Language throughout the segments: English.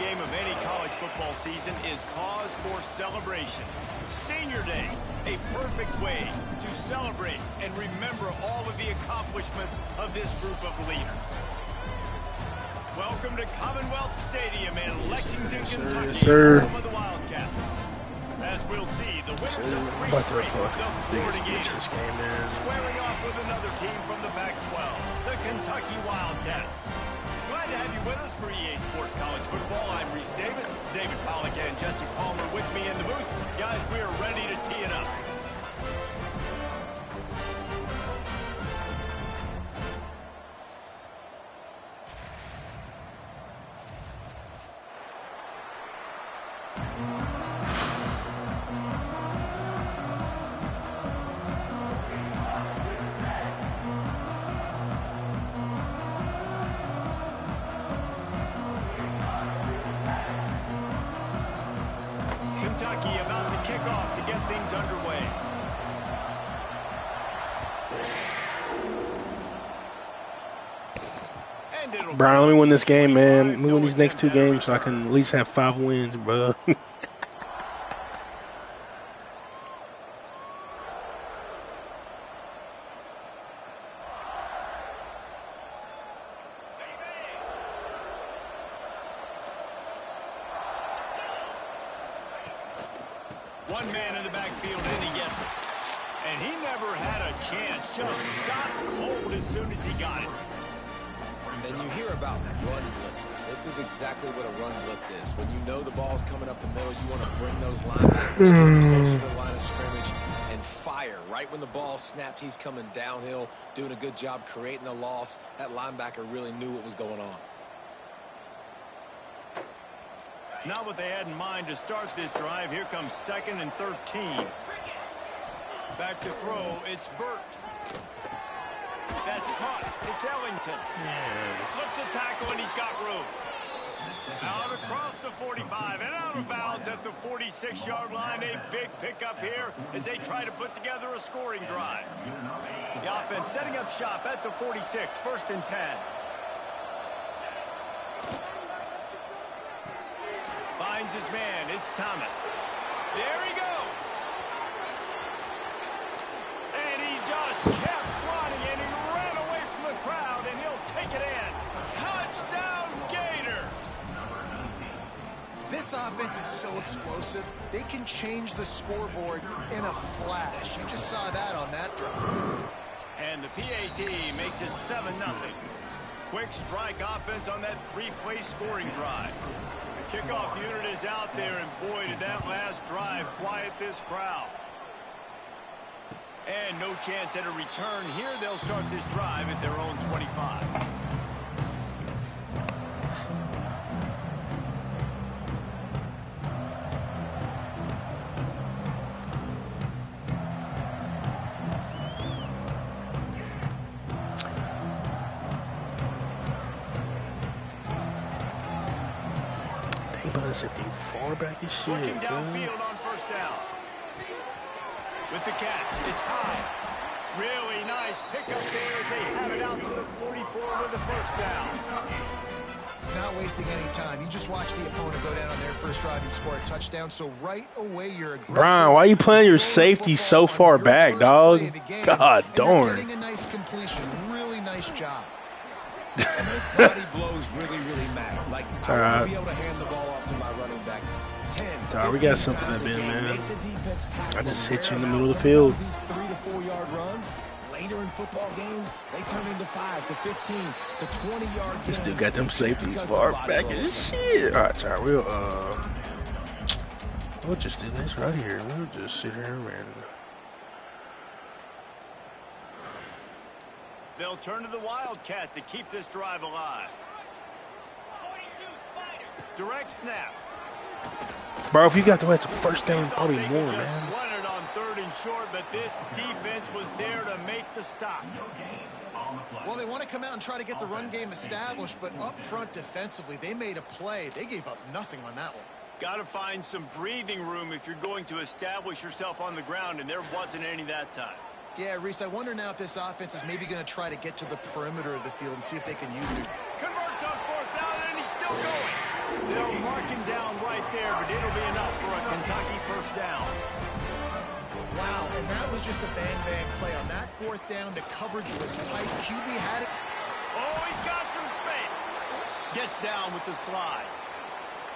game of any college football season is cause for celebration. Senior Day, a perfect way to celebrate and remember all of the accomplishments of this group of leaders. Welcome to Commonwealth Stadium in Lexington, Kentucky, home of the Wildcats. As we'll see, the winners of three straight, the Florida game, squaring off with another team from the Pac-12, the Kentucky Wildcats. Glad to have you with us for EA Sports College Football. I'm Reese Davis, David Pollack and Jesse Palmer with me in the booth. Guys, we are ready to tee it up. Kentucky about to kick off to get things underway. Brian, let me win this game, man. Let me win these next two games so I can at least have 5 wins, bro. One man in the backfield, and he gets it. And he never had a chance. Just stopped cold as soon as he got it. And you hear about run blitzes. This is exactly what a run blitz is. When you know the ball's coming up the middle, you want to bring those linebackers closer to the line of scrimmage and fire. Right when the ball snapped, he's coming downhill, doing a good job creating the loss. That linebacker really knew what was going on. Not what they had in mind to start this drive. Here comes 2nd and 13. Back to throw. It's Burt. That's caught. It's Ellington. Slips a tackle, and he's got room. Out across the 45 and out of bounds at the 46-yard line. A big pickup here as they try to put together a scoring drive. The offense setting up shop at the 46, 1st and 10. Finds his man. It's Thomas. There he goes. And he just kept running, and he ran away from the crowd, and he'll take it in. Touchdown, Gators. This offense is so explosive, they can change the scoreboard in a flash. You just saw that on that drive. And the PAT makes it 7-0. Quick strike offense on that 3-play scoring drive. Kickoff unit is out there, and boy, did that last drive quiet this crowd. And no chance at a return here. They'll start this drive at their own 25. If you far back as shit. Looking downfield on 1st down. With the catch, it's high. Really nice pickup there as they have it out to the 44 with the 1st down. Not wasting any time. You just watch the opponent go down on their first drive and score a touchdown. So right away, you're aggressive. Brian, why are you playing your safety so far back, dog? God darn. Getting a nice completion. Really nice job. And those body blows really matter. Like, I want to be able to hand the ball off to my running back 10, sorry, we got something up in, man. I just hit you in the middle of the field. These 3 to 4 yard runs, later in football games, they turn into 5 to 15 to 20-yard games. This dude got them safeties far back as shit. All right, sorry, we'll just do this right here. We'll just sit here and They'll turn to the Wildcat to keep this drive alive. Direct snap. bro, if you got the way to 1st down, probably more, man. Just won it on 3rd and short, but this defense was there to make the stop. Well, they want to come out and try to get the run game established, but up front defensively, they made a play. They gave up nothing on that one. Got to find some breathing room if you're going to establish yourself on the ground, and there wasn't any that time. Yeah, Reese, I wonder now if this offense is maybe going to try to get to the perimeter of the field and see if they can use it. Converts on 4th down, and he's still going. They'll mark him down right there, but it'll be enough for a Kentucky first down. Wow, and that was just a bang-bang play. On that fourth down, the coverage was tight. QB had it. Oh, he's got some space. Gets down with the slide.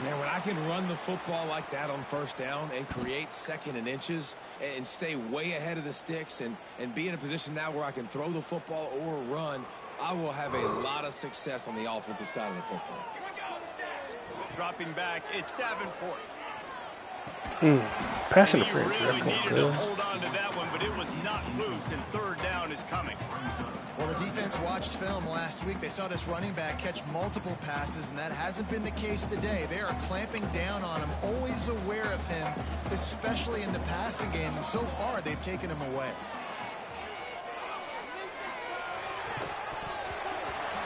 Man, when I can run the football like that on first down and create 2nd and inches and stay way ahead of the sticks and be in a position now where I can throw the football or run, I will have a lot of success on the offensive side of the football. Dropping back, it's Davenport. Pass interference. Really needed to hold on to that one, but it was not loose, and third down is coming. Well, the defense watched film last week. They saw this running back catch multiple passes, and that hasn't been the case today. They are clamping down on him, always aware of him, especially in the passing game, and so far they've taken him away.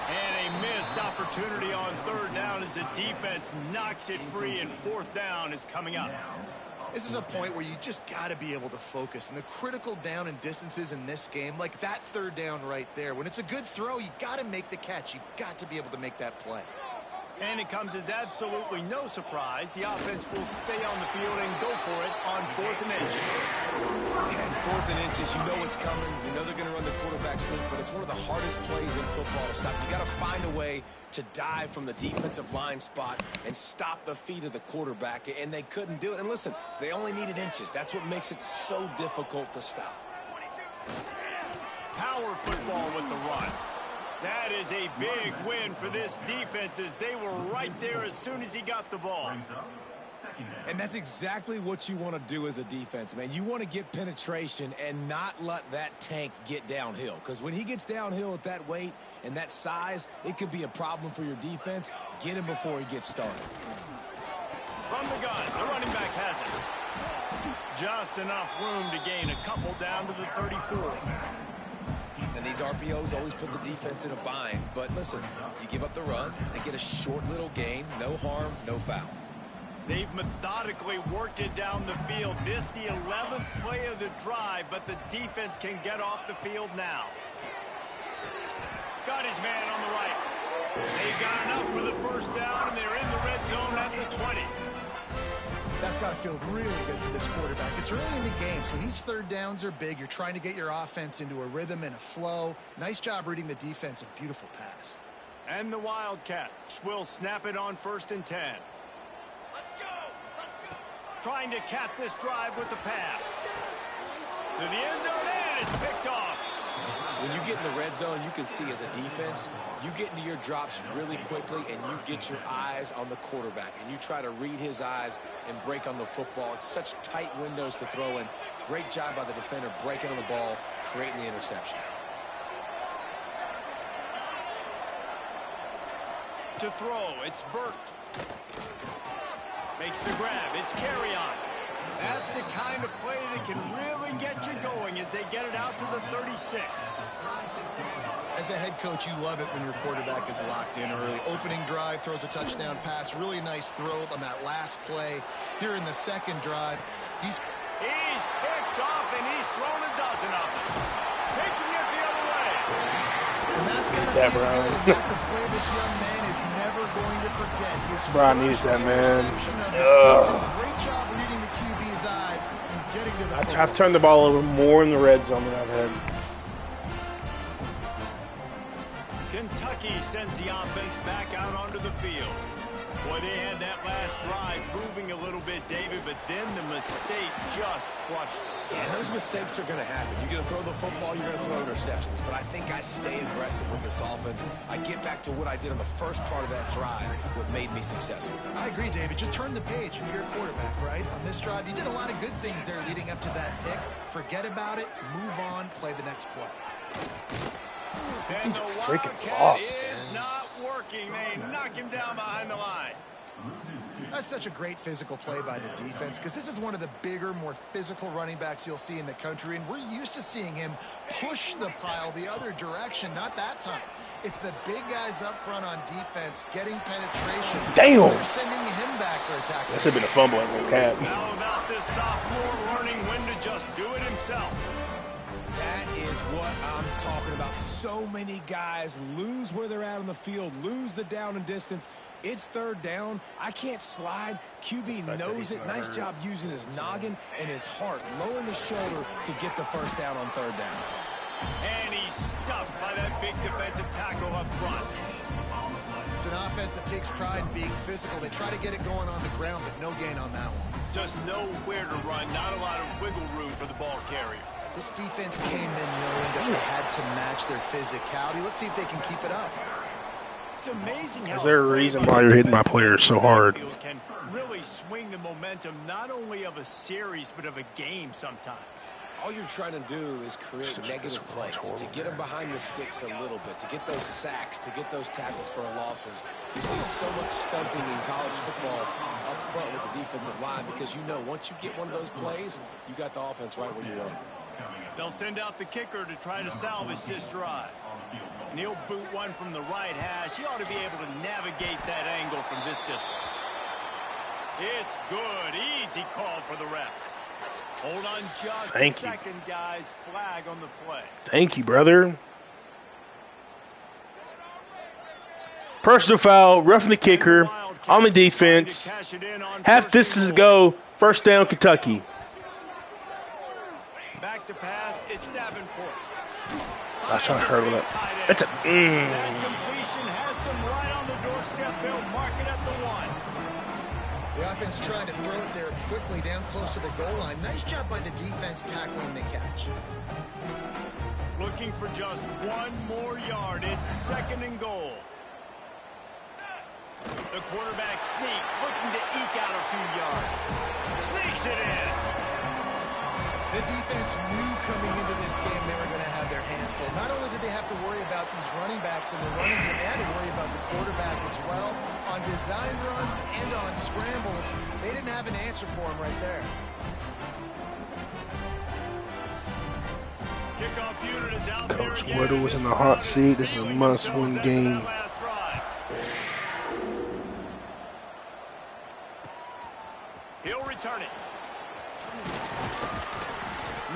And a missed opportunity on third down as the defense knocks it free, and fourth down is coming up. This is a point where you just got to be able to focus. And the critical down and distances in this game, like that third down right there, when it's a good throw, you got to make the catch. You've got to be able to make that play. And it comes as absolutely no surprise. The offense will stay on the field and go for it on 4th and inches. And 4th and inches, you know it's coming. You know they're going to run the quarterback sneak, but it's one of the hardest plays in football to stop. You got to find a way to dive from the defensive line spot and stop the feet of the quarterback, and they couldn't do it. And listen, they only needed inches. That's what makes it so difficult to stop. Power football with the run. That is a big win for this defense as they were right there as soon as he got the ball. And that's exactly what you want to do as a defense, man. You want to get penetration and not let that tank get downhill. Because when he gets downhill at that weight and that size, it could be a problem for your defense. Get him before he gets started. From the gun, the running back has it. Just enough room to gain a couple down to the 34. And these RPOs always put the defense in a bind. But listen, you give up the run, they get a short little gain, no harm, no foul. They've methodically worked it down the field. This the 11th play of the drive, but the defense can get off the field now. Got his man on the right. They've got enough for the first down, and they're in the red zone at the 20. That's got to feel really good for this quarterback. It's early in the game, so these third downs are big. You're trying to get your offense into a rhythm and a flow. Nice job reading the defense. A beautiful pass. And the Wildcats will snap it on 1st and 10. Trying to cap this drive with the pass. To the end zone, and it's picked off. When you get in the red zone, you can see as a defense, you get into your drops really quickly and you get your eyes on the quarterback. And you try to read his eyes and break on the football. It's such tight windows to throw in. Great job by the defender breaking on the ball, creating the interception. To throw, it's Burt. Makes the grab, it's carry on. That's the kind of play that can really get you going as they get it out to the 36. As a head coach, you love it when your quarterback is locked in early. Opening drive, throws a touchdown pass. Really nice throw on that last play. Here in the second drive, he's picked off, and he's thrown a dozen of them. Taking it the other way. And that's got to feel good. And that's a play this young man is never going to forget. His Brian needs that, man. Great job reading the QB's eyes and getting to the I've turned the ball over more in the red zone than I've had. Kentucky sends the offense back out onto the field. Boy, they had that last drive moving a little bit, David, but then the mistake just crushed them. Yeah, and those mistakes are going to happen. You're going to throw the football, you're going to throw interceptions. But I think I stay aggressive with this offense. I get back to what I did on the first part of that drive, what made me successful. I agree, David. Just turn the page if you're a quarterback, right? On this drive, you did a lot of good things there leading up to that pick. Forget about it, move on, play the next play. And the Wildcat is not working. They knock him down behind the line. That's such a great physical play by the defense because this is one of the bigger, more physical running backs you'll see in the country, and we're used to seeing him push the pile the other direction. Not that time. It's the big guys up front on defense getting penetration. Damn! They're sending him back for a tackle. That should have been a fumble at the cap. How about this sophomore learning when to just do it himself? That is what I'm talking about. So many guys lose where they're at on the field, lose the down and distance, It's third down. I can't slide. QB knows it. Nice job using his noggin and his heart, lowering the shoulder to get the first down on third down. And he's stuffed by that big defensive tackle up front. It's an offense that takes pride in being physical. They try to get it going on the ground, but no gain on that one. Just nowhere to run. Not a lot of wiggle room for the ball carrier. This defense came in knowing that they had to match their physicality. Let's see if they can keep it up. It's amazing how is there a reason why you're hitting my players so hard? Can really swing the momentum not only of a series but of a game sometimes. All you're trying to do is create negative plays, to get them behind the sticks a little bit, to get those sacks, to get those tackles for losses. You see so much stunting in college football up front with the defensive line because you know once you get one of those plays, you got the offense right where you want. They'll send out the kicker to try to salvage this drive. And he'll boot one from the right hash. He ought to be able to navigate that angle from this distance. It's good. Easy call for the refs. Hold on just a second, guys. Flag on the play. Thank you, brother. Personal foul, roughing the kicker, on the defense. Half distance to go. First down, Kentucky. Back to pass. It's Davenport. I was trying to hurdle it. That's a. That completion has them right on the doorstep. They'll mark it at the 1. The offense trying to throw it there quickly down close to the goal line. Nice job by the defense tackling the catch. Looking for just one more yard. It's 2nd and goal. The quarterback sneak, looking to eke out a few yards. Sneaks it in. The defense knew coming into this game they were going to have their hands full. Not only did they have to worry about these running backs in the running game, they had to worry about the quarterback as well. On design runs and on scrambles, they didn't have an answer for him right there. Kickoff unit is out Coach there again. Whittle was in the hot seat. This is a must-win game. He'll return it.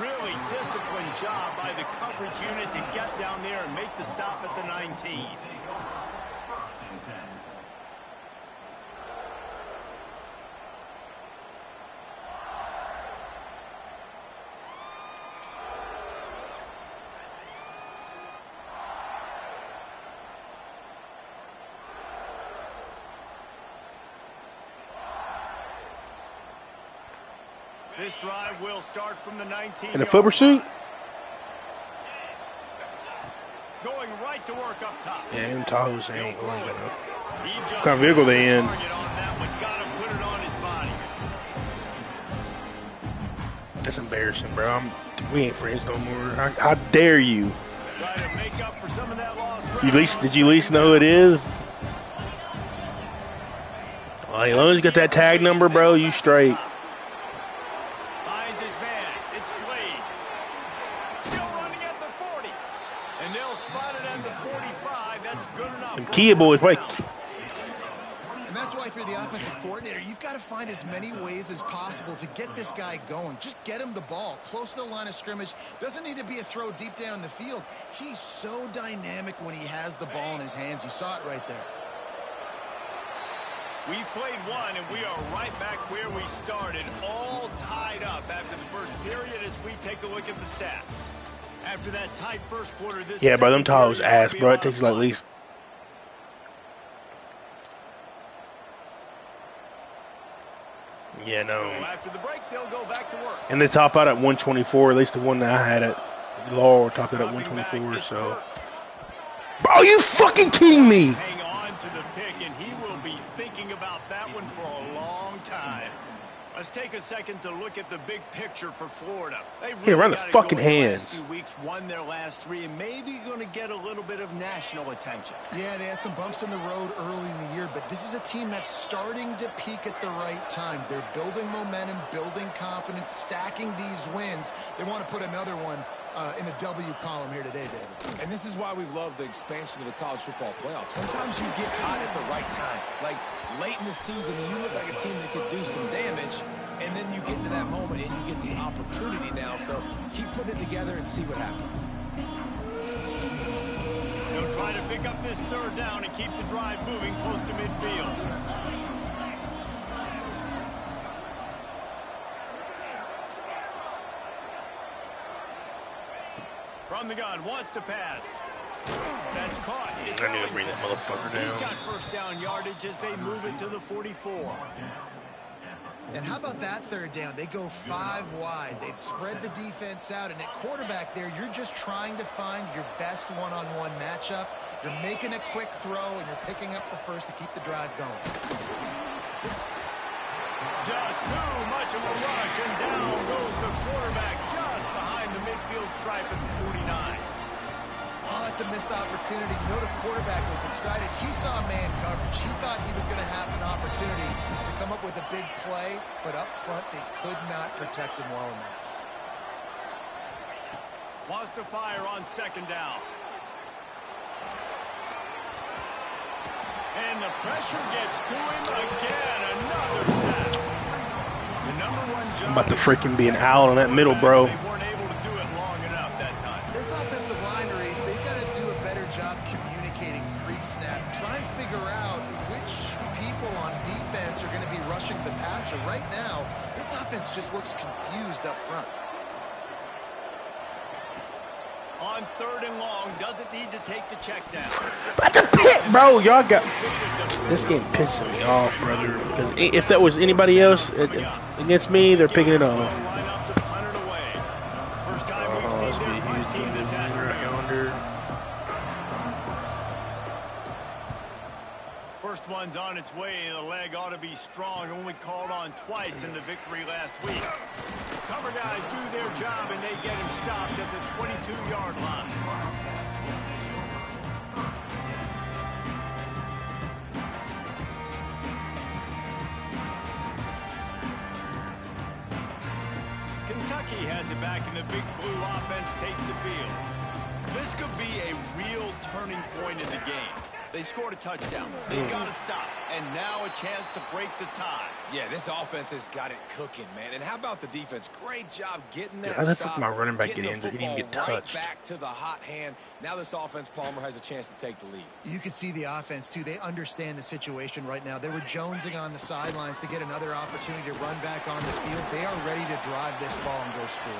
Really disciplined job by the coverage unit to get down there and make the stop at the 19. This drive will start from the 19. In a football suit? Going right to work up top. Yeah, and Tahoe's ain't going to. He just What kind of vehicle they in? target on that one. Gotta put it on his body. That's embarrassing, bro. We ain't friends no more. How dare you? Try to make up for some of that lost Did you at least know who it is? Well, as long as you got that tag number, bro, you straight. Finds his man. It's Blade. Still running at the 40. And they'll spot it at the 45. That's good enough. Them Kia boys, wait. And that's why if you're the offensive coordinator, you've got to find as many ways as possible to get this guy going. Just get him the ball close to the line of scrimmage. Doesn't need to be a throw deep down the field. He's so dynamic when he has the ball in his hands. You saw it right there. We've played one, and we are right back where we started, all tied up after the first period as we take a look at the stats. After that tight first quarter, this Yeah, bro, them Tahoe's ass, bro. It takes you like at least. Yeah, no. So after the break, they'll go back to work. And they top out at 124, at least the one that I had at Law topped it at 124, so. Bro, you fucking kidding me? Hang on to the pick, and he will be thinking about that one for a long time. Let's take a second to look at the big picture for Florida. They really around the got it fucking going the hands. last few weeks, won their last 3, and maybe going to get a little bit of national attention. Yeah, they had some bumps in the road early in the year, but this is a team that's starting to peak at the right time. They're building momentum, building confidence, stacking these wins. They want to put another one in the W column here today, David. And this is why we love the expansion of the college football playoffs. Sometimes you get hot at the right time. Like late in the season, and you look like a team that could do some damage, and then you get to that moment and you get the opportunity now. So keep putting it together and see what happens. They'll try to pick up this third down and keep the drive moving close to midfield. From the gun, wants to pass. That's caught. I need to bring that motherfucker down. He's got first down yardage as they move it to the 44. And how about that third down? They go 5 wide. They'd spread the defense out. And at quarterback there, you're just trying to find your best one-on-one matchup. You're making a quick throw, and you're picking up the first to keep the drive going. Just too much of a rush, and down goes the quarterback just behind the midfield stripe at the 49. Oh, it's a missed opportunity. You know the quarterback was excited. He saw man coverage. He thought he was going to have an opportunity to come up with a big play, but up front they could not protect him well enough. Wants to fire on second down. And the pressure gets to him again. Another sack. The number one job. I'm about to freaking be an owl in that middle, bro. They weren't able to do it long enough that time. This offensive line race, they've got to do a better job communicating pre-snap. Try and figure out which people on defense are going to be rushing the passer. Right now, this offense just looks confused up front. On third and long, doesn't need to take the check down. That's a pit, bro. Y'all got this game pissing me off, brother. Because if that was anybody else against me, they're picking it off. First time we've seen their punt team this afternoon. First one's on its way. The leg ought to be strong. Only called on twice in the victory last week. Cover guys do their job, and they get him stopped at the 22-yard line. Kentucky has it back, and the big blue offense takes the field. This could be a real turning point in the game. They scored a touchdown. They got to stop. And now a chance to break the tie. Yeah, this offense has got it cooking, man. And how about the defense? Great job getting that I stop. thought my running back get injured. He didn't Getting the get football touched. right back to the hot hand. Now this offense, Palmer, has a chance to take the lead. You could see the offense, too. They understand the situation right now. They were jonesing on the sidelines to get another opportunity to run back on the field. They are ready to drive this ball and go score.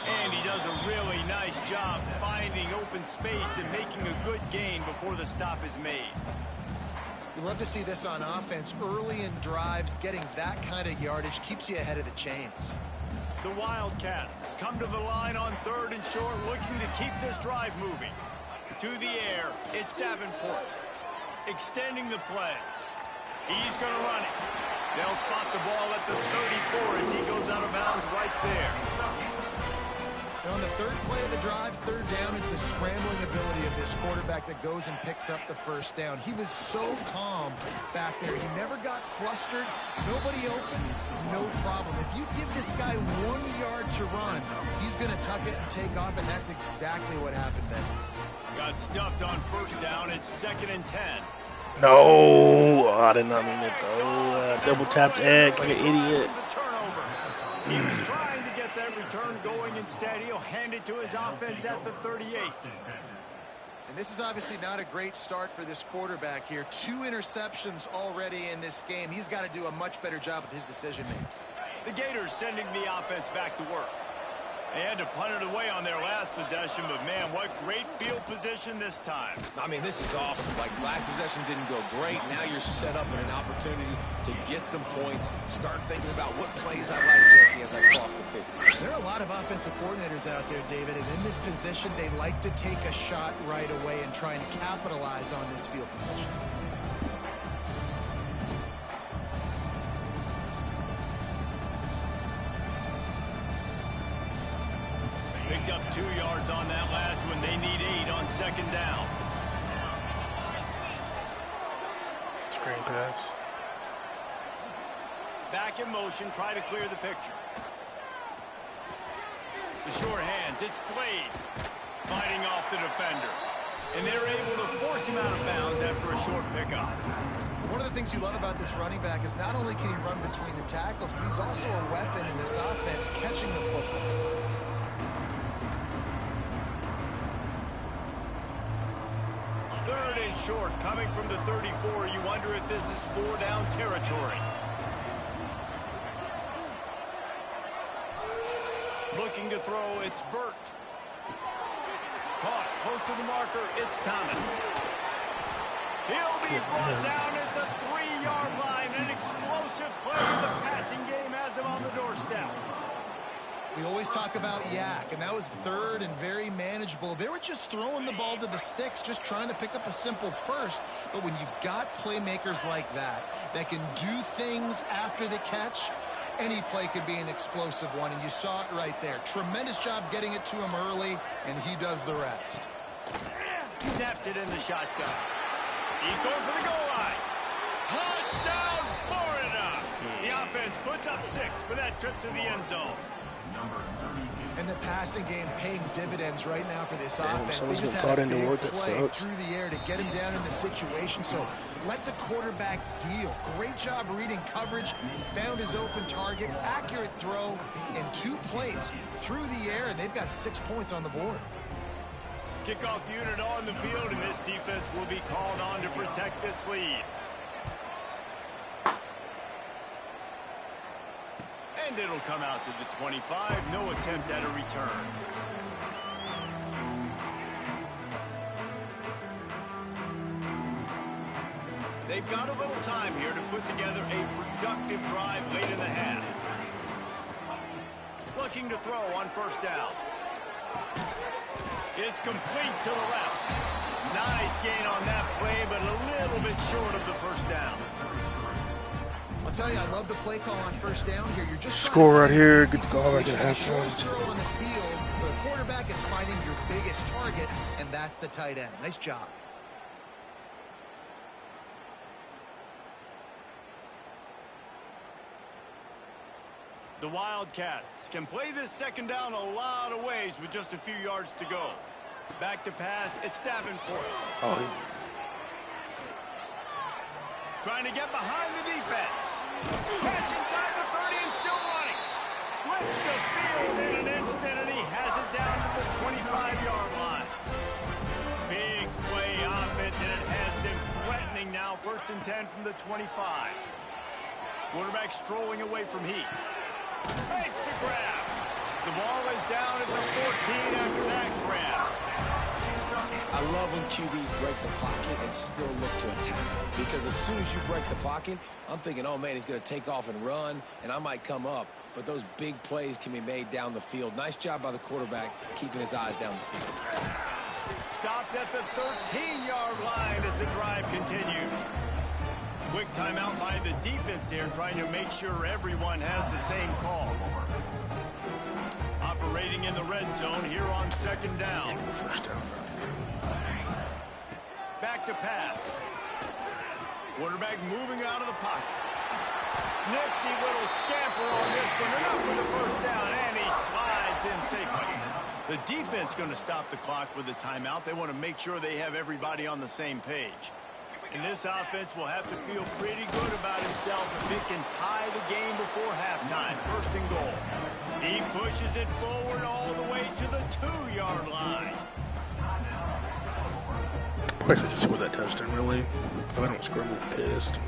And he does a really nice job finding open space and making a good gain before the stop is made. You love to see this on offense. Early in drives, getting that kind of yardage keeps you ahead of the chains. The Wildcats come to the line on third and short, looking to keep this drive moving. To the air, it's Davenport. Extending the play. He's going to run it. They'll spot the ball at the 34 as he goes out of bounds right there. And on the third play of the drive, third down, it's the scrambling ability of this quarterback that goes and picks up the first down. He was so calm back there. He never got flustered. Nobody open, no problem. If you give this guy 1 yard to run, he's going to tuck it and take off, and that's exactly what happened then. Got stuffed on first down. It's 2nd and 10. No, I did not mean it though. Double tapped X like an idiot. He was trying to get that return going. Instead, he'll hand it to his offense at the 38. And this is obviously not a great start for this quarterback here. 2 interceptions already in this game. He's got to do a much better job with his decision-making. The Gators sending the offense back to work. They had to punt it away on their last possession, but man, what great field position this time. I mean, this is awesome. Like, last possession didn't go great. Now you're set up in an opportunity to get some points. Start thinking about what plays I like, Jesse, as I cross the 50. There are a lot of offensive coordinators out there, David, and in this position, they like to take a shot right away and try and capitalize on this field position. Picked up 2 yards on that last one. They need 8 on second down. Screen pass. Back in motion, try to clear the picture. The short hands, it's Blade fighting off the defender. And they're able to force him out of bounds after a short pickup. One of the things you love about this running back is not only can he run between the tackles, but he's also a weapon in this offense catching the football. and short coming from the 34. You wonder if this is 4-down territory. Looking to throw, it's Burt. Caught, close to the marker, it's Thomas. He'll be brought down at the 3-yard line. An explosive play in the passing game has him on the doorstep. We always talk about Yak, and that was third and very manageable. They were just throwing the ball to the sticks, just trying to pick up a simple first. But when you've got playmakers like that can do things after the catch, any play could be an explosive one, and you saw it right there. Tremendous job getting it to him early, and he does the rest. He snapped it in the shotgun. He's going for the goal line. Touchdown, Florida! The offense puts up 6 for that trip to the end zone. And the passing game paying dividends right now for this offense. They just had a big play through the air to get him down in the situation. So let the quarterback deal. Great job reading coverage. Found his open target. Accurate throw in 2 plays through the air, and they've got 6 points on the board. Kickoff unit on the field, and this defense will be called on to protect this lead. And it'll come out to the 25. No attempt at a return. They've got a little time here to put together a productive drive late in the half. Looking to throw on first down. It's complete to the left. Nice gain on that play, but a little bit short of the first down. I'll tell you, I love the play call on first down here. You're just score right here, get the ball back at halftime. Throw on the field. The quarterback is finding your biggest target, and that's the tight end. Nice job. The Wildcats can play this second down a lot of ways with just a few yards to go. Back to pass, it's Davenport. Trying to get behind the defense. Catch inside the 30 and still running. Flips the field in an instant, and he has it down to the 25-yard line. Big play offense, and it has them threatening now. 1st and 10 from the 25. Quarterback strolling away from Heat. Makes the grab. The ball is down at the 14 after that grab. I love when QBs break the pocket and still look to attack. Because as soon as you break the pocket, I'm thinking, oh, man, he's going to take off and run, and I might come up. But those big plays can be made down the field. Nice job by the quarterback keeping his eyes down the field. Stopped at the 13-yard line as the drive continues. Quick timeout by the defense there, trying to make sure everyone has the same call. Operating in the red zone here on 2nd down. Back to pass. Quarterback moving out of the pocket. Nifty little scamper on this one. Enough for the first down, and he slides in safely. The defense going to stop the clock with a timeout. They want to make sure they have everybody on the same page. And this offense will have to feel pretty good about himself if it can tie the game before halftime. 1st and goal. He pushes it forward all the way to the 2-yard line. I should just score that touchdown, really. If I don't score, I'm pissed.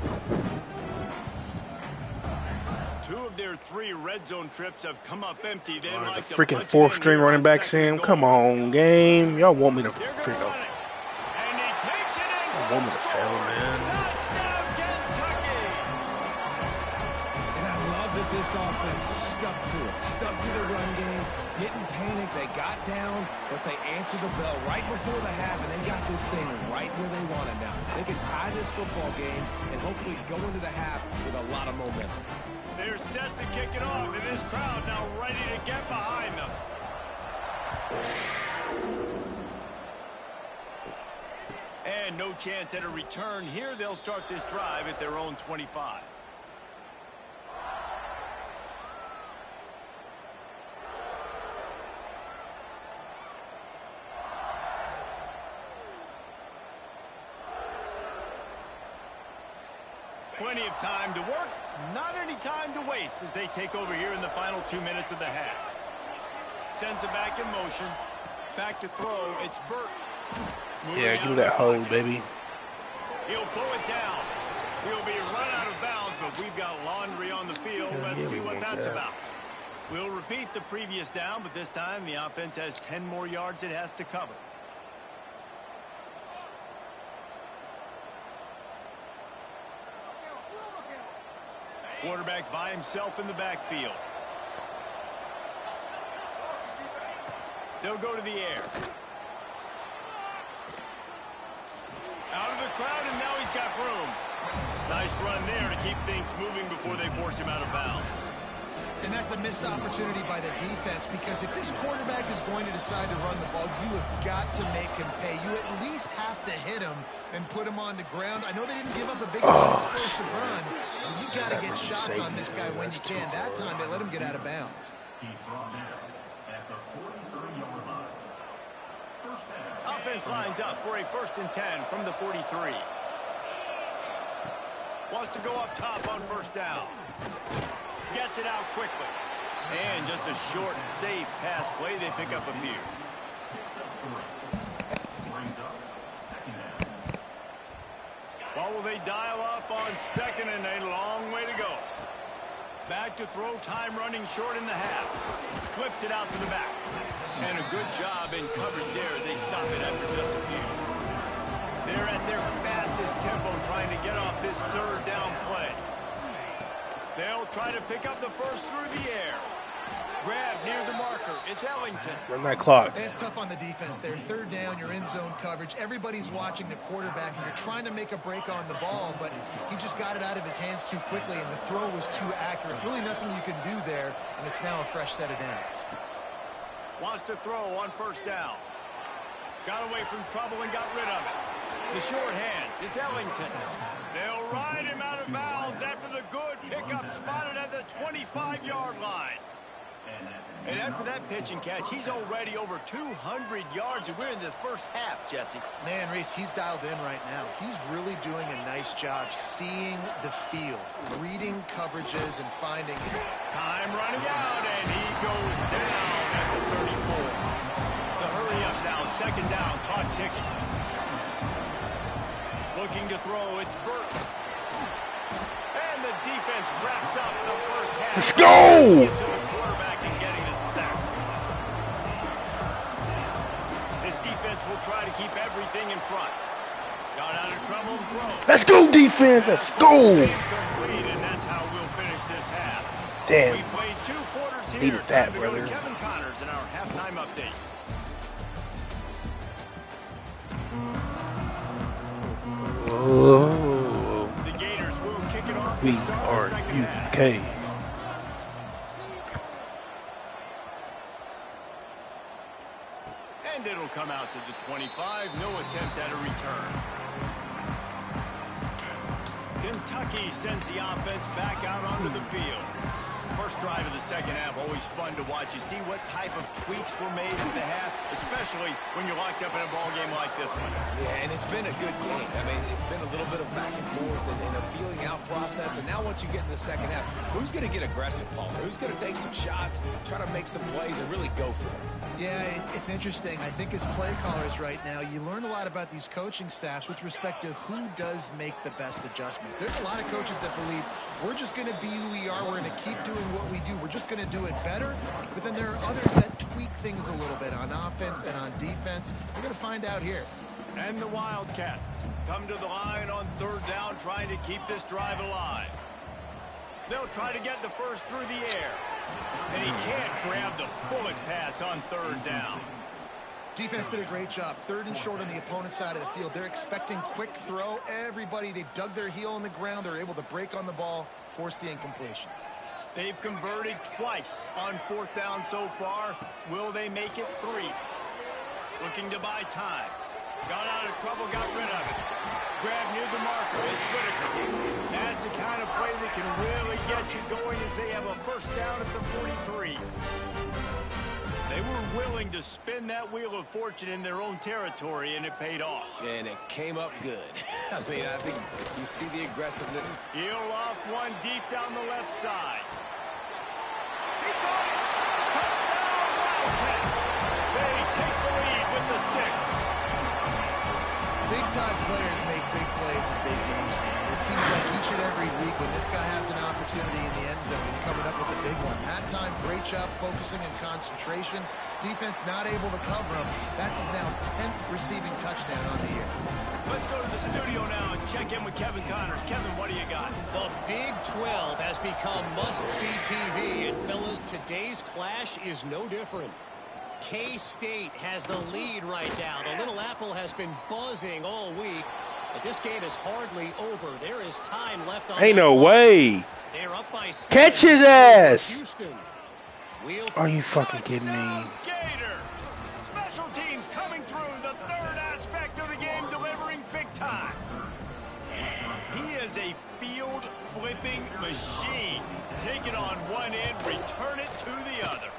2 of their 3 red zone trips have come up empty. They like the freaking 4th-string running back, Sam. Come on, game. Y'all want me to freak out. I want me to fail, man. Touchdown, Kentucky! And I love that this offense stuck to it. Stuck to the run game. Didn't panic. They got down, but they answered the bell right before the half, and they got this thing right where they want it now. They can tie this football game and hopefully go into the half with a lot of momentum. They're set to kick it off, and this crowd now ready to get behind them. And no chance at a return here. They'll start this drive at their own 25. Plenty of time to work, not any time to waste as they take over here in the final 2 minutes of the half. Sends it back in motion. Back to throw. It's Burt. Yeah, give me that hold, baby. He'll pull it down. He'll be run out of bounds, but we've got laundry on the field. Let's see what that's about. We'll repeat the previous down, but this time the offense has 10 more yards it has to cover. Quarterback by himself in the backfield. They'll go to the air. Out of the crowd, and now he's got room. Nice run there to keep things moving before they force him out of bounds. And that's a missed opportunity by the defense, because if this quarterback is going to decide to run the ball, you have got to make him pay. You at least have to hit him and put him on the ground. I know they didn't give up a big explosive run. You got to get shots on this guy when you can. That time they let him get out of bounds. Offense lines up for a 1st and 10 from the 43. Wants to go up top on 1st down. Gets it out quickly. And just a short, safe pass play. They pick up a few. Well, will they dial up on 2nd and a long way to go. Back to throw, time running short in the half. Flips it out to the back. And a good job in coverage there as they stop it after just a few. They're at their fastest tempo trying to get off this 3rd down play. They'll try to pick up the first through the air. Grab near the marker. It's Ellington. Run that clock. It's tough on the defense there. 3rd down, you're in zone coverage. Everybody's watching the quarterback, and you're trying to make a break on the ball, but he just got it out of his hands too quickly, and the throw was too accurate. Really nothing you can do there, and it's now a fresh set of downs. Wants to throw on 1st down. Got away from trouble and got rid of it. The short hands. It's Ellington. They'll ride him out of bounds after the good pickup spotted at the 25-yard line. And after that pitch and catch, he's already over 200 yards, and we're in the first half, Jesse. Man, Reese, he's dialed in right now. He's really doing a nice job seeing the field, reading coverages, and finding it. Time running out, and he goes down at the 34. The hurry up now, 2nd down, clock ticking. Looking to throw, it's Burton. And the defense wraps up the first half. Let's go! To the quarterback and getting a sack. This defense will try to keep everything in front. Got out of trouble and throw. Let's go, defense. Let's go. Incomplete, and that's how we'll finish this half. Damn. We played 2 quarters here. Needed that, Time to brother. go to Kevin Connors in our halftime update. Oh, The Gators will kick it off to we start are the second half. UK. And it'll come out to the 25. No attempt at a return. Kentucky sends the offense back out onto the field. First drive of the second half, always fun to watch. You see what type of tweaks were made at the half, especially when you're locked up in a ball game like this one. Yeah, and it's been a good game. I mean, it's been a little bit of back and forth and a feeling out process. And now once you get in the second half, who's going to get aggressive, Paul? Who's going to take some shots, try to make some plays, and really go for it? Yeah, it's interesting. I think as play callers right now, you learn a lot about these coaching staffs with respect to who does make the best adjustments. There's a lot of coaches that believe we're just going to be who we are. We're going to keep doing what we do. We're just going to do it better. But then there are others that tweak things a little bit on offense and on defense. We're going to find out here. And the Wildcats come to the line on 3rd down, trying to keep this drive alive. They'll try to get the first through the air. And he can't grab the bullet pass on 3rd down. Defense did a great job. 3rd and short on the opponent's side of the field. They're expecting quick throw. Everybody, they've dug their heel in the ground. They're able to break on the ball, force the incompletion. They've converted twice on 4th down so far. Will they make it 3? Looking to buy time. Got out of trouble, got rid of it. Grab near the marker. It's Whitaker. That's the kind of play that can really get you going as they have a 1st down at the 43. They were willing to spin that wheel of fortune in their own territory, and it paid off. And it came up good. I mean, I think you see the aggressiveness. He'll off one deep down the left side. He got it! Touchdown, Wildcats! They take the lead with the 6. Big Inside players make big plays in big games. It seems like each and every week when this guy has an opportunity in the end zone, he's coming up with a big one. That time, great job focusing and concentration. Defense not able to cover him. That's his now 10th receiving touchdown on the year. Let's go to the studio now and check in with Kevin Connors. Kevin, what do you got? The Big 12 has become must-see TV, and fellas, today's clash is no different. K-State has the lead right now. The Little Apple has been buzzing all week, but this game is hardly over. There is time left on. Ain't no way. They're up by 7. Catch his ass. Houston. Are you fucking kidding me? Gator. Special teams coming through the third aspect of the game, delivering big time. He is a field flipping machine. Take it on one end, return it to the other.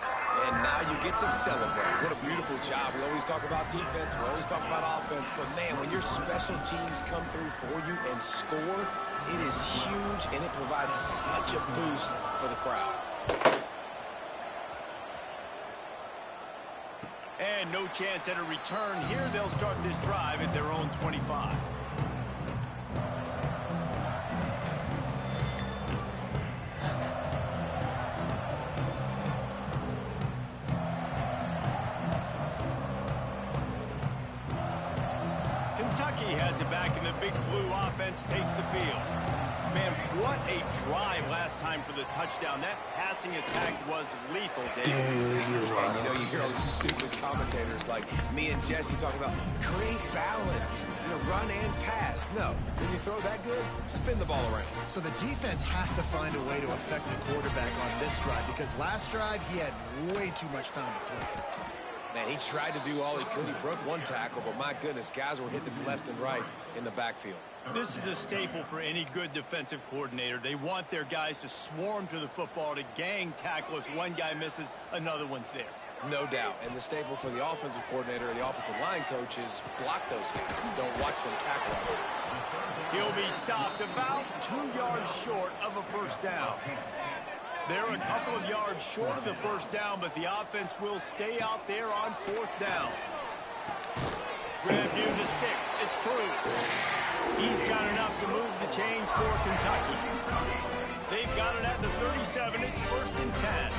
And now you get to celebrate. What a beautiful job. We always talk about defense. We always talk about offense. But, man, when your special teams come through for you and score, it is huge, and it provides such a boost for the crowd. And no chance at a return here. They'll start this drive at their own 25. Kentucky has it back, and the big blue offense takes the field. Man, what a drive last time for the touchdown. That passing attack was lethal, Dave. And, you know, you hear all these stupid commentators like me and Jesse talking about create balance, run and pass. No, when you throw that good, spin the ball around. So the defense has to find a way to affect the quarterback on this drive, because last drive he had way too much time to throw. Man, he tried to do all he could. He broke one tackle, but my goodness, guys were hitting him left and right in the backfield. This is a staple for any good defensive coordinator. They want their guys to swarm to the football, to gang tackle. If one guy misses, another one's there. No doubt. And the staple for the offensive coordinator or the offensive line coach is block those guys. Don't watch them tackle our guys. He'll be stopped about 2 yards short of a first down. They're a couple of yards short of the first down, but the offense will stay out there on fourth down. Grab near the sticks. It's Cruz. He's got enough to move the chains for Kentucky. They've got it at the 37. It's 1st and 10.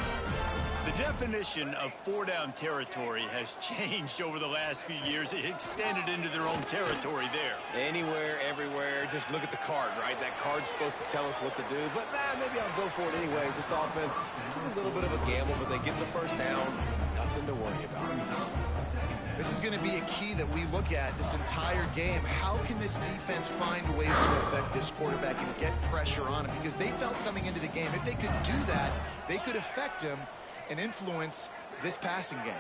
The definition of four-down territory has changed over the last few years. It extended into their own territory there. Anywhere, everywhere, just look at the card, right? That card's supposed to tell us what to do, but maybe I'll go for it anyways. This offense took a little bit of a gamble, but they get the first down. Nothing to worry about. This is going to be a key that we look at this entire game. How can this defense find ways to affect this quarterback and get pressure on him? Because they felt coming into the game, if they could do that, they could affect him and influence this passing game.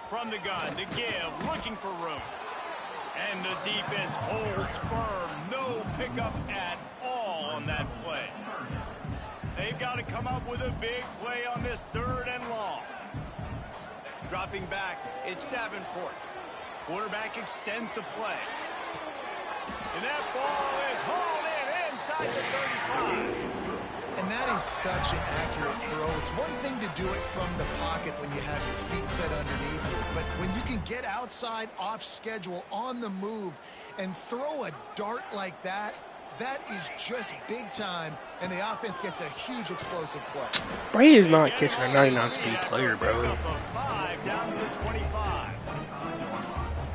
From the gun, the give, looking for room. And the defense holds firm. No pickup at all on that play. They've got to come up with a big play on this 3rd and long. Dropping back, it's Davenport. Quarterback extends the play. And that ball is hauled in inside the 35. And that is such an accurate throw. It's one thing to do it from the pocket when you have your feet set underneath you, but when you can get outside, off schedule, on the move, and throw a dart like that, that is just big time, and the offense gets a huge explosive play. Brady is not catching a 99-speed player, bro. 5 down to the 25.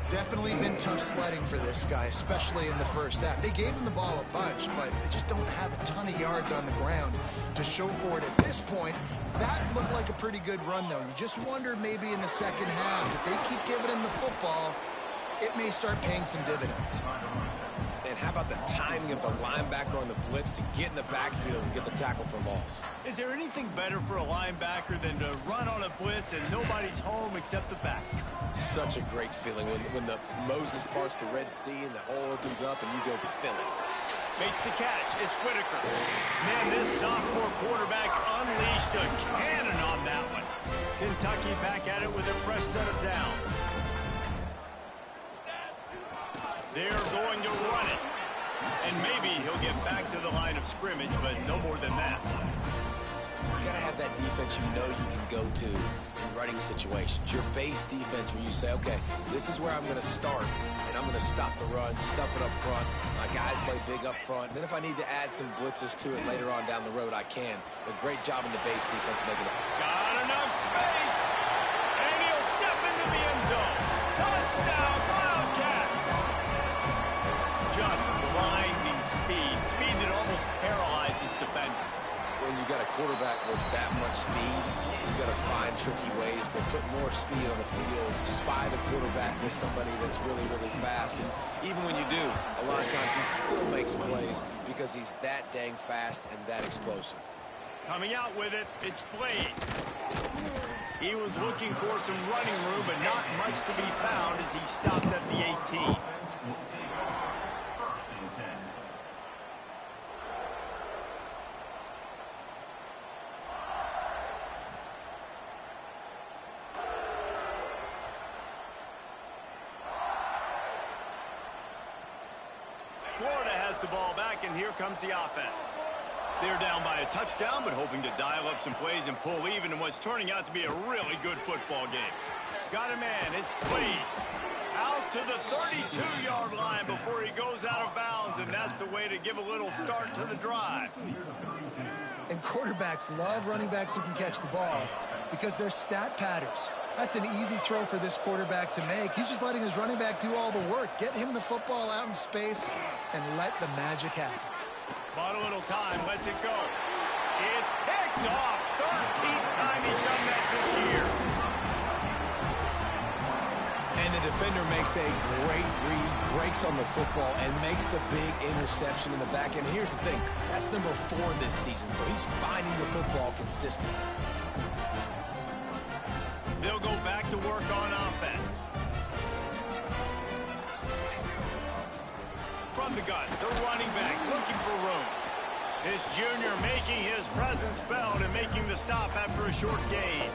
Definitely been tough sledding for this guy, especially in the first half. They gave him the ball a bunch, but they just don't have a ton of yards on the ground to show for it at this point. That looked like a pretty good run, though. You just wonder maybe in the second half, if they keep giving him the football, it may start paying some dividends. And how about the timing of the linebacker on the blitz to get in the backfield and get the tackle for loss? Is there anything better for a linebacker than to run on a blitz and nobody's home except the back? Such a great feeling when the Moses parts the Red Sea and the hole opens up and you go fill it. Makes the catch. It's Whitaker. Man, this sophomore quarterback unleashed a cannon on that one. Kentucky back at it with a fresh set of downs. They're going to run it. And maybe he'll get back to the line of scrimmage, but no more than that. You got to have that defense you know you can go to and running situations. Your base defense where you say, okay, this is where I'm going to start, and I'm going to stop the run, stuff it up front. My guys play big up front. And then if I need to add some blitzes to it later on down the road, I can. But great job in the base defense making it. Got enough space. And he'll step into the end zone. Touchdown, Wildcats. Just blinding speed. Speed that almost paralyzes defenders. When you got a quarterback with that much speed, you got to find tricky ways to put more speed on the field, spy the quarterback with somebody that's really, really fast. And even when you do, a lot of times he still makes plays because he's that dang fast and that explosive. Coming out with it, it's Blade. He was looking for some running room, but not much to be found as he stopped at the 18. Florida has the ball back, and here comes the offense. They're down by a touchdown, but hoping to dial up some plays and pull even in what's turning out to be a really good football game. Got a man, it's Blade. Out to the 32-yard line before he goes out of bounds, and that's the way to give a little start to the drive. And quarterbacks love running backs who can catch the ball because they're stat patterns. That's an easy throw for this quarterback to make. He's just letting his running back do all the work. Get him the football out in space and let the magic happen. Bought a little time, lets it go. It's picked off. 13th time he's done that this year. And the defender makes a great read, breaks on the football, and makes the big interception in the back end. Here's the thing, that's number 4 this season, so he's finding the football consistently. They'll go back to work on offense. From the gun, the running back looking for room. This junior making his presence felt and making the stop after a short gain.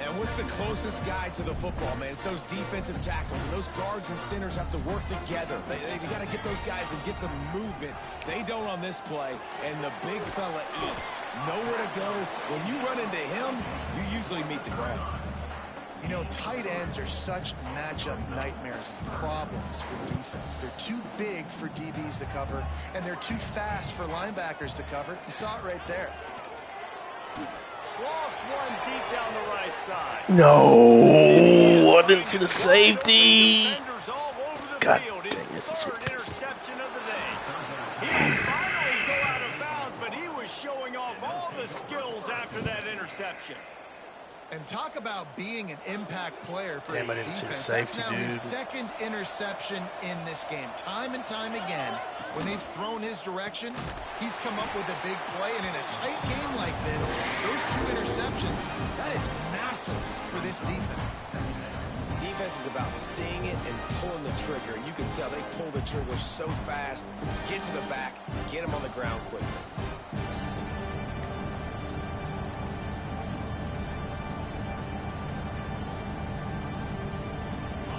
And what's the closest guy to the football, man? It's those defensive tackles, and those guards and centers have to work together. They got to get those guys and get some movement. They don't on this play, and the big fella eats. Nowhere to go. When you run into him, you usually meet the ground. You know, tight ends are such matchup nightmares and problems for defense. They're too big for DBs to cover, and they're too fast for linebackers to cover. You saw it right there. Lost one deep down the right side. No, I didn't see the safety. God Field. dang, His this is third it. interception of the day. He would finally go out of bounds, but he was showing off all the skills after that interception. And talk about being an impact player for Damn, his I didn't see the defense. safety, That's now dude. his second interception in this game. Time and time again, when they've thrown his direction, he's come up with a big play. And in a tight game like this, those 2 interceptions, that is massive for this defense. Defense is about seeing it and pulling the trigger. You can tell they pull the trigger so fast, get to the back, get him on the ground quickly.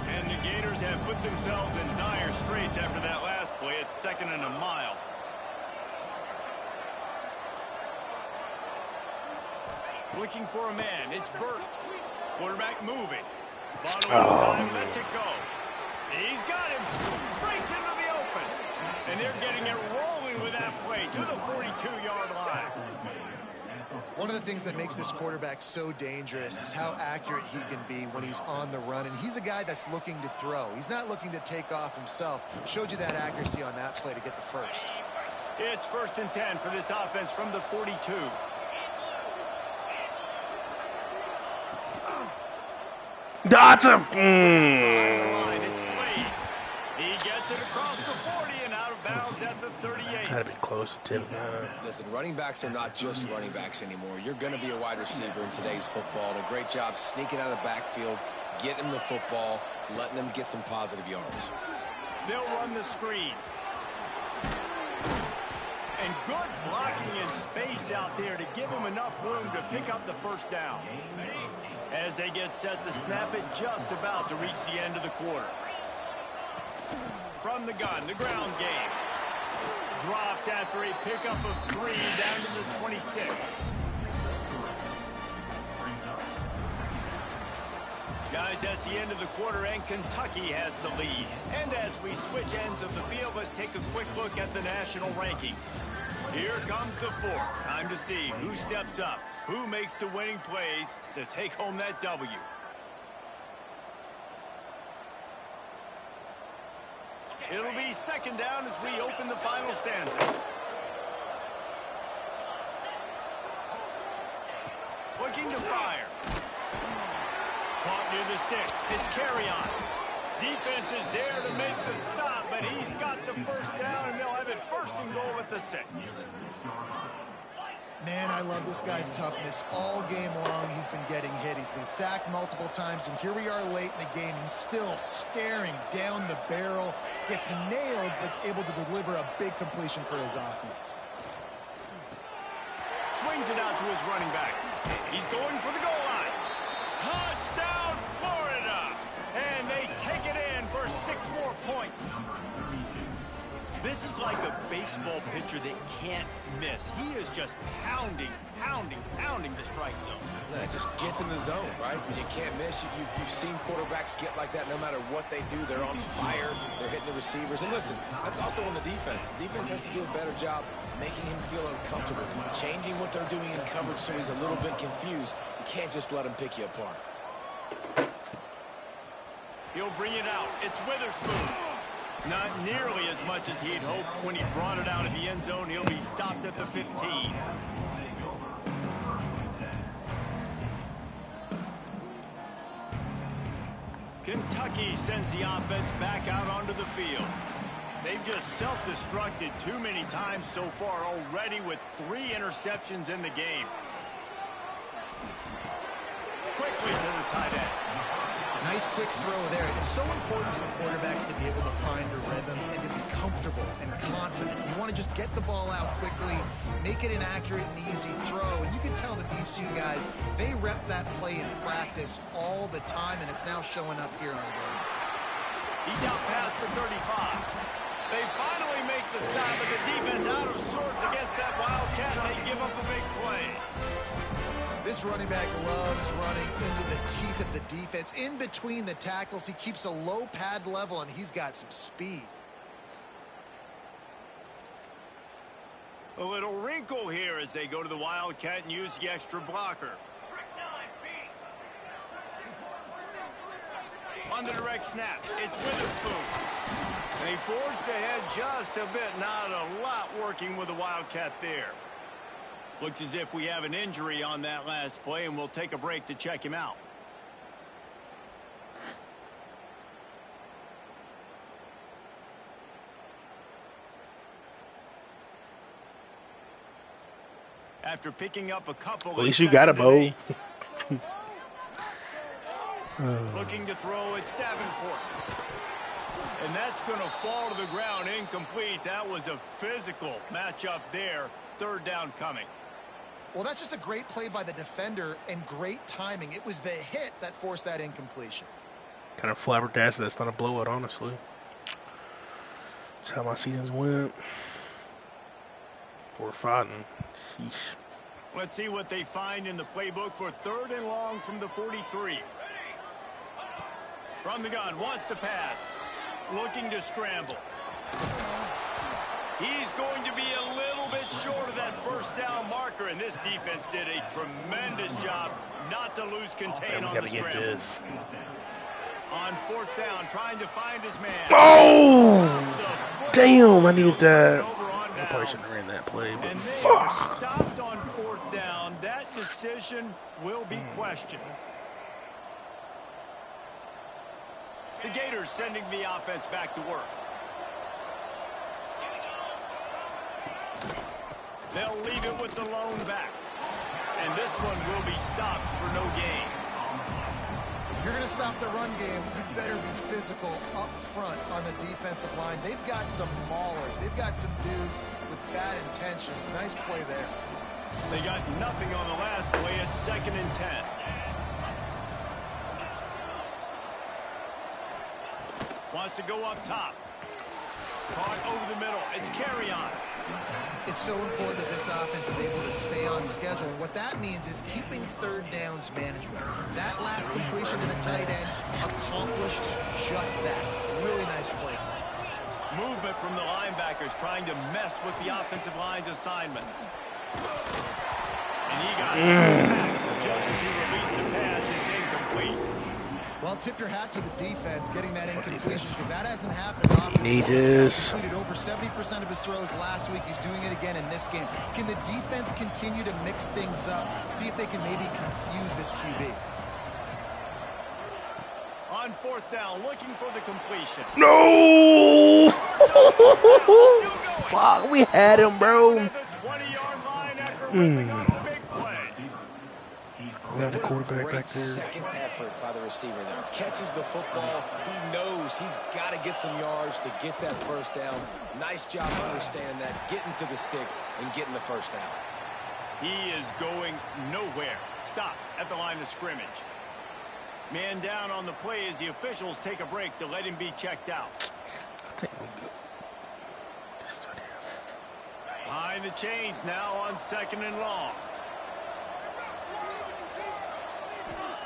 And the Gators have put themselves in dire straits after that last play. It's 2nd and a mile. Looking for a man. It's Burt. Quarterback moving. Bought a little time, lets it go. He's got him. Breaks into the open. And they're getting it rolling with that play to the 42-yard line. One of the things that makes this quarterback so dangerous is how accurate he can be when he's on the run. And he's a guy that's looking to throw. He's not looking to take off himself. Showed you that accuracy on that play to get the first. It's 1st and 10 for this offense from the 42. That's a. It's Blade. He gets it across the 40 and out of bounds at the 38. That'd have been close to 10. Listen, running backs are not just running backs anymore. You're going to be a wide receiver in today's football. And a great job sneaking out of the backfield, getting the football, letting them get some positive yards. They'll run the screen. And good blocking in space out there to give him enough room to pick up the first down. As they get set to snap it, just about to reach the end of the quarter. From the gun, the ground game. Dropped after a pickup of 3 down to the 26. Guys, that's the end of the quarter, and Kentucky has the lead. And as we switch ends of the field, let's take a quick look at the national rankings. Here comes the fourth. Time to see who steps up, who makes the winning plays to take home that W. It'll be second down as we open the final stanza. Looking to fire. Caught near the sticks. It's carry on. Defense is there to make the stop, but he's got the first down, and they'll have it first and goal at the 6. Man, I love this guy's toughness. All game long, he's been getting hit. He's been sacked multiple times, and here we are late in the game. He's still staring down the barrel, gets nailed, but's able to deliver a big completion for his offense. Swings it out to his running back. He's going for the goal line. Touchdown, Florida! And they take it in for 6 more points. This is like a baseball pitcher that can't miss. He is just pounding the strike zone. It just gets in the zone, right? When you can't miss, you've seen quarterbacks get like that no matter what they do. They're on fire. They're hitting the receivers. And listen, that's also on the defense. The defense has to do a better job making him feel uncomfortable, changing what they're doing in coverage so he's a little bit confused. You can't just let him pick you apart. He'll bring it out. It's Witherspoon. Not nearly as much as he'd hoped when he brought it out in the end zone. He'll be stopped at the 15. Kentucky sends the offense back out onto the field. They've just self-destructed too many times so far already with 3 interceptions in the game. Quickly to the tight end. Nice quick throw there. It's so important for quarterbacks to be able to find a rhythm and to be comfortable and confident. You want to just get the ball out quickly, make it an accurate and easy throw. And you can tell that these 2 guys, they rep that play in practice all the time, and it's now showing up here on the game. He's out past the 35. They finally make the stop, but the defense out of sorts against that Wildcat, and they give up a big play. This running back loves running into the teeth of the defense. In between the tackles, he keeps a low pad level, and he's got some speed. A little wrinkle here as they go to the Wildcat and use the extra blocker. On the direct snap, it's Witherspoon. They forged ahead just a bit. Not a lot working with the Wildcat there. Looks as if we have an injury on that last play, and we'll take a break to check him out. After picking up a couple, at least you got a bow. Looking to throw, it's Davenport. And that's going to fall to the ground incomplete. That was a physical matchup there. 3rd down coming. Well, that's just a great play by the defender and great timing. It was the hit that forced that incompletion. Kind of flabbergasted. That's not a blowout, honestly. That's how my seasons went. 4 fighting. Sheesh. Let's see what they find in the playbook for 3rd and long from the 43. From the gun, wants to pass. Looking to scramble. He's going to be a little bit short of that 1st down marker, and this defense did a tremendous job not to lose contain on the scramble. On 4th down, trying to find his man. Oh! Damn, I needed that. I probably shouldn't have ran that play, but and they fuck. are stopped on 4th down. That decision will be questioned. The Gators sending the offense back to work. They'll leave it with the lone back. And this one will be stopped for no gain. If you're going to stop the run game, you better be physical up front on the defensive line. They've got some maulers. They've got some dudes with bad intentions. Nice play there. They got nothing on the last play. It's 2nd and 10. Wants to go up top. Caught over the middle. It's carry on. It's so important that this offense is able to stay on schedule. And what that means is keeping third downs management. That last completion to the tight end accomplished just that. Really nice play. Movement from the linebackers trying to mess with the offensive line's assignments. And he got smacked just as he released the pass. It's incomplete. Well, tip your hat to the defense getting that incompletion because that hasn't happened often. Need this. He completed over 70% of his throws last week. He's doing it again in this game. Can the defense continue to mix things up? See if they can maybe confuse this QB. On fourth down, looking for the completion. No! Fuck, we had him, bro. At the 20-yard line after whipping up the big play. We had the quarterback back there. Second effort by the receiver there. Catches the football. He knows he's got to get some yards to get that first down. Nice job understanding that, getting to the sticks and getting the first down. He is going nowhere. Stop at the line of scrimmage. Man down on the play as the officials take a break to let him be checked out. I think we're good. Behind the chains now on 2nd and long.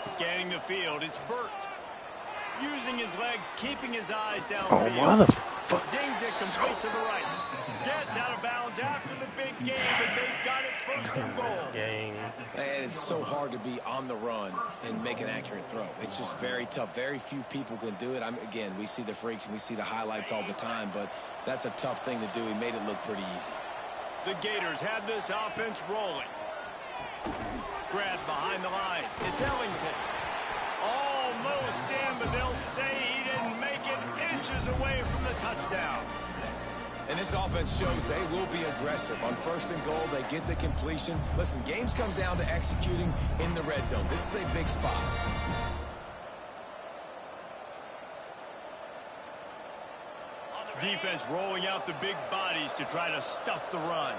Scanning the field, it's Burt. Using his legs, keeping his eyes downfield. Oh, why the fuck? Zings it complete to the right. Gets out of bounds after the big game, but they've got it first and goal. And it's so hard to be on the run and make an accurate throw. It's just very tough. Very few people can do it. Again, we see the freaks and we see the highlights all the time, but that's a tough thing to do. He made it look pretty easy. The Gators have this offense rolling. Grab behind the line. It's Ellington. Almost in, but they'll say he didn't make it, inches away from the touchdown. And this offense shows they will be aggressive. On 1st and goal, they get the completion. Listen, games come down to executing in the red zone. This is a big spot. Defense rolling out the big bodies to try to stuff the run.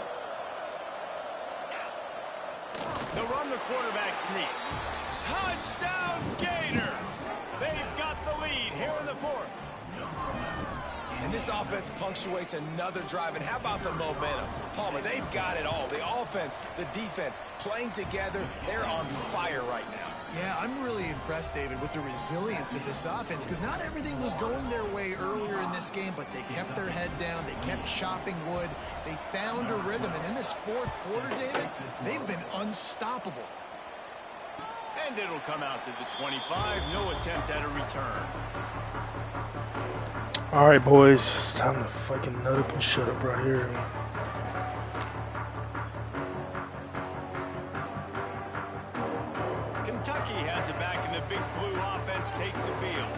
They'll run the quarterback sneak. Touchdown, Gators! They've got the lead here in the 4th. And this offense punctuates another drive. And how about the momentum? Palmer, they've got it all. The offense, the defense, playing together. They're on fire right now. Yeah, I'm really impressed, David, with the resilience of this offense because not everything was going their way earlier in this game, but they kept their head down. They kept chopping wood. They found a rhythm. And in this 4th quarter, David, they've been unstoppable. And it'll come out to the 25. No attempt at a return. All right, boys. It's time to fucking nut up and shut up right here. Kentucky has it back, and the big blue offense takes the field.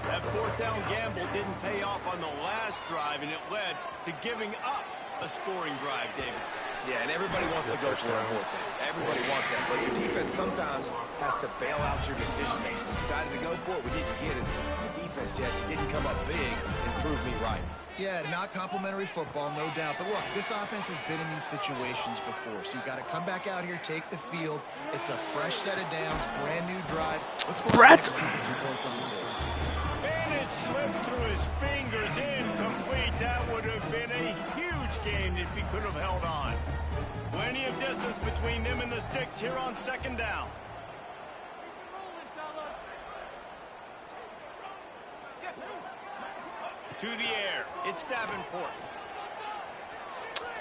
That 4th down gamble didn't pay off on the last drive, and it led to giving up a scoring drive, David. Yeah, and everybody wants to go for it on 4th down. Everybody wants that, but your defense sometimes has to bail out your decision-making. We decided to go for it. We didn't get it. The defense, Jesse, didn't come up big and prove me right. Yeah, not complimentary football, no doubt. But look, this offense has been in these situations before. So you've got to come back out here, take the field. It's a fresh set of downs, brand new drive. Let's go out and execute some points on the board. And it slips through his fingers, incomplete. That would have been a huge game if he could have held on. Plenty of distance between them and the sticks here on 2nd down. To the air, it's Davenport.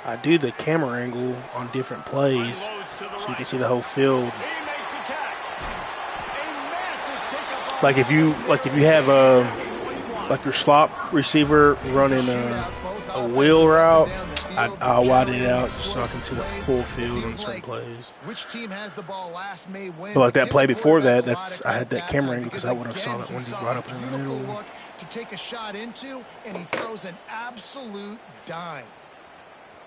I do the camera angle on different plays so you can see the whole field. He makes a catch. A massive pickup. Like if you have like your slot receiver running a wheel route, I'll widen it out so I can see the full field on certain plays. Which team has the ball last may win. But like that play before that, I had that camera angle because I would have saw that one right up in the middle. To take a shot into, and he throws an absolute dime.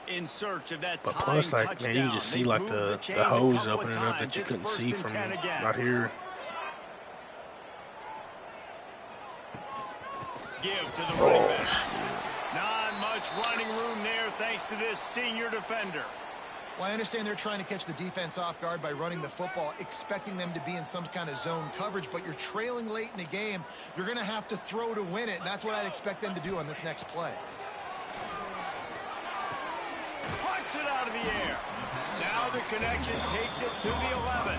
In search of that but plus, like, man, you can just see like the hose opening up that you couldn't see from right here. Give to the running back. Not much running room there thanks to this senior defender. Well, I understand they're trying to catch the defense off guard by running the football, expecting them to be in some kind of zone coverage, but you're trailing late in the game. You're going to have to throw to win it, and that's what I'd expect them to do on this next play. Knocks it out of the air. Now the connection takes it to the 11.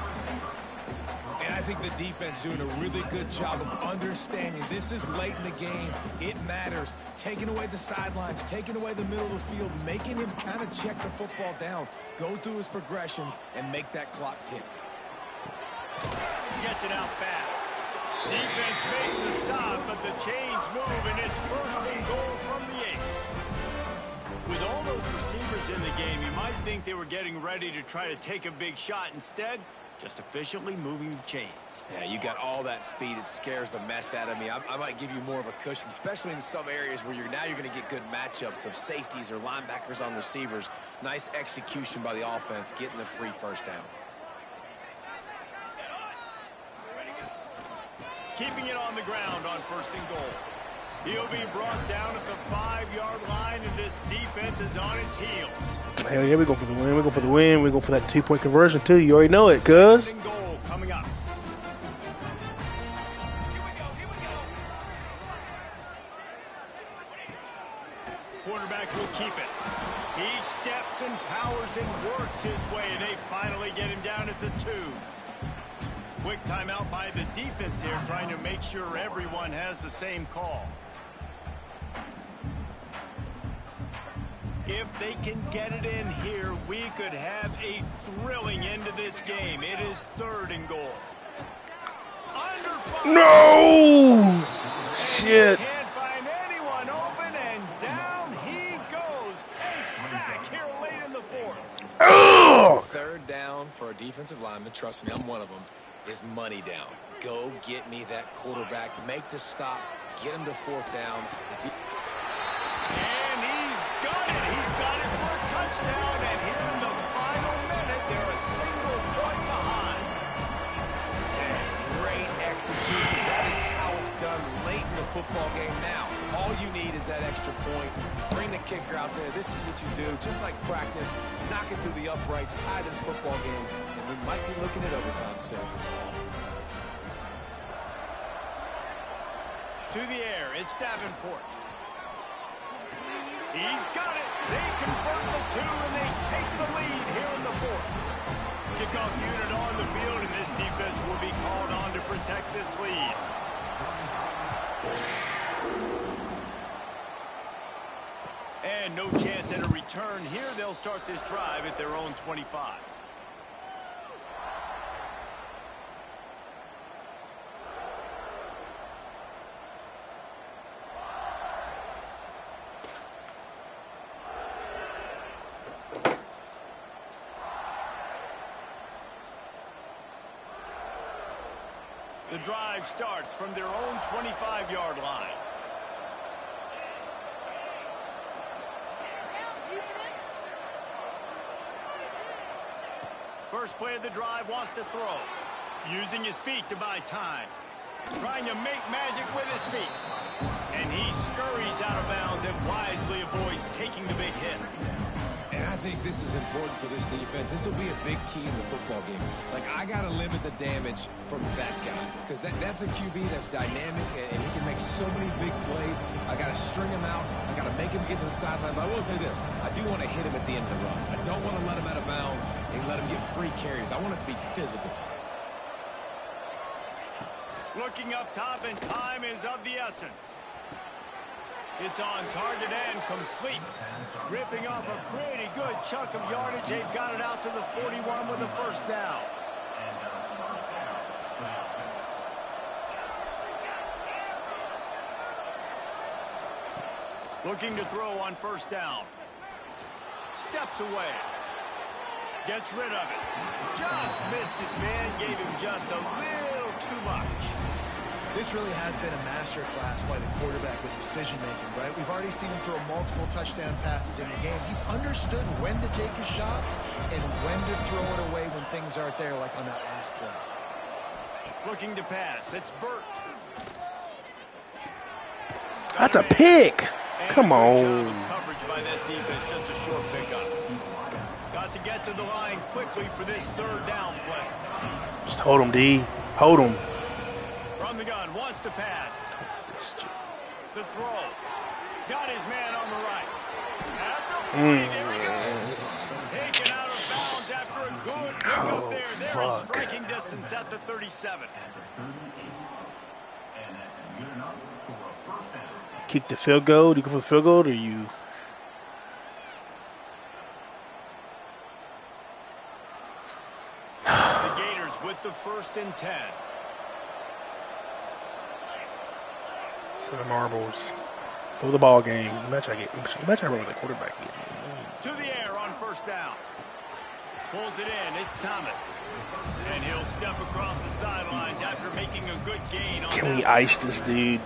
And I think the defense doing a really good job of understanding this is late in the game. It matters. Taking away the sidelines, taking away the middle of the field, making him kind of check the football down, go through his progressions, and make that clock tick. Gets it out fast. Defense makes a stop, but the chains move, and it's first and goal from the 8. With all those receivers in the game, you might think they were getting ready to try to take a big shot. Instead, just efficiently moving the chains. Yeah, you got all that speed. It scares the mess out of me. I might give you more of a cushion, especially in some areas where you're going to get good matchups of safeties or linebackers on receivers. Nice execution by the offense, getting the free first down. Keeping it on the ground on first and goal. He'll be brought down at the 5-yard line, and this defense is on its heels. Hell yeah, we go for the win. We go for the win. We go for that 2-point conversion, too. You already know it, cuz. Second goal coming up. Quarterback will keep it. He steps and powers and works his way, and they finally get him down at the 2. Quick timeout by the defense here, trying to make sure everyone has the same call. If they can get it in here, we could have a thrilling end to this game. It is third and goal. Under fire. No! Shit. Can't find anyone open, and down he goes. A sack here late in the 4th. Oh! Third down for a defensive lineman, trust me, I'm one of them, is money down. Go get me that quarterback, make the stop, get him to 4th down. And he's got it. He's got it for a touchdown, and here in the final minute, they're a single point behind. And great execution. That is how it's done late in the football game now. All you need is that extra point. Bring the kicker out there. This is what you do. Just like practice, knock it through the uprights, tie this football game, and we might be looking at overtime soon. To the air, it's Davenport. He's got it. They convert the 2, and they take the lead here in the 4th. Kickoff unit on the field, and this defense will be called on to protect this lead. And no chance at a return here. They'll start this drive at their own 25. The drive starts from their own 25-yard line. First play of the drive, wants to throw. Using his feet to buy time. Trying to make magic with his feet. And he scurries out of bounds and wisely avoids taking the big hit. And I think this is important for this defense. This will be a big key in the football game. Like, I got to limit the damage from that guy. Because that's a QB that's dynamic, and he can make so many big plays. I got to string him out. I got to make him get to the sideline. But I will say this. I do want to hit him at the end of the runs. I don't want to let him out of bounds and let him get free carries. I want it to be physical. Looking up top, and time is of the essence. It's on target and complete. Ripping off a pretty good chunk of yardage. They've got it out to the 41 with a first down. Looking to throw on first down. Steps away. Gets rid of it. Just missed his man. Gave him just a little too much. This really has been a masterclass by the quarterback with decision-making, right? We've already seen him throw multiple touchdown passes in the game. He's understood when to take his shots and when to throw it away when things aren't there, like on that last play. Looking to pass. It's Burt. That's a pick. Come on. Coverage by that defense. Just a short pickup. Got to get to the line quickly for this third down play. Just hold him, D. Hold him. From the gun, wants to pass. The throw. Got his man on the right. At the 40, there he goes. back up there. They're in Fuck. striking distance at the 37. Kick the field goal. Do you go for the field goal or you? The Gators with the 1st and 10. For the marbles. For the ball game. Imagine I run with the quarterback. To the air on 1st down. Pulls it in. It's Thomas. And he'll step across the sidelines after making a good gain on Can we that. ice this dude?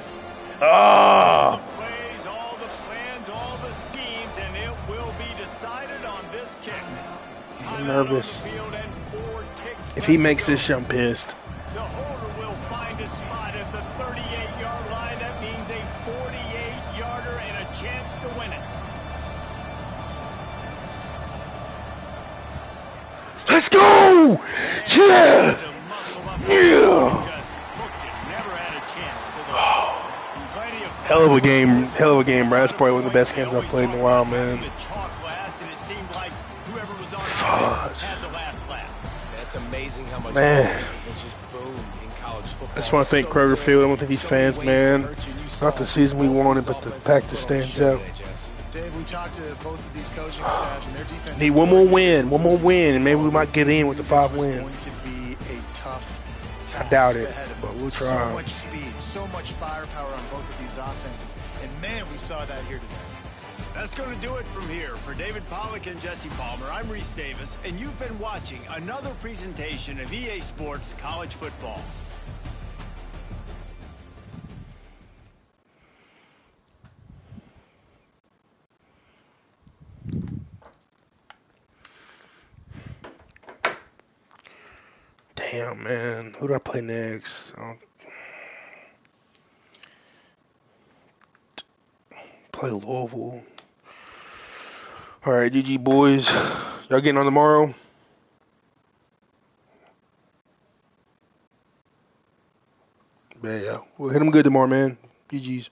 Oh! All the plays, all the plans, all the schemes, and it will be decided on this kick. I'm nervous. On the field and 4 ticks If he left makes to go. this, I'm pissed. The holder will find a spot at the 38-yard line. That means a 48-yarder and a chance to win it. Let's go! Yeah! Yeah! Hell of a game, bro. That's probably one of the best games I've played in a while, man. Fudge. That's amazing how much Man. offense has just boomed in college football. I just want to thank Kroger Field. I want to thank these fans, man. Not the season we wanted, but the fact that stands out. Dave, we talked to both of these coaching staffs, and their defense. Need one more win, and maybe we might get in with the 5 wins. Going to be a tough I task doubt it, ahead of but them. we'll So try. much speed, so much firepower on both of these offenses, and man, we saw that here today. That's going to do it from here. For David Pollack and Jesse Palmer, I'm Reese Davis, and you've been watching another presentation of EA Sports College Football. Damn, man. Who do I play next? Play Louisville. All right, GG boys. Y'all getting on tomorrow? Yeah. We'll hit them good tomorrow, man. GG's.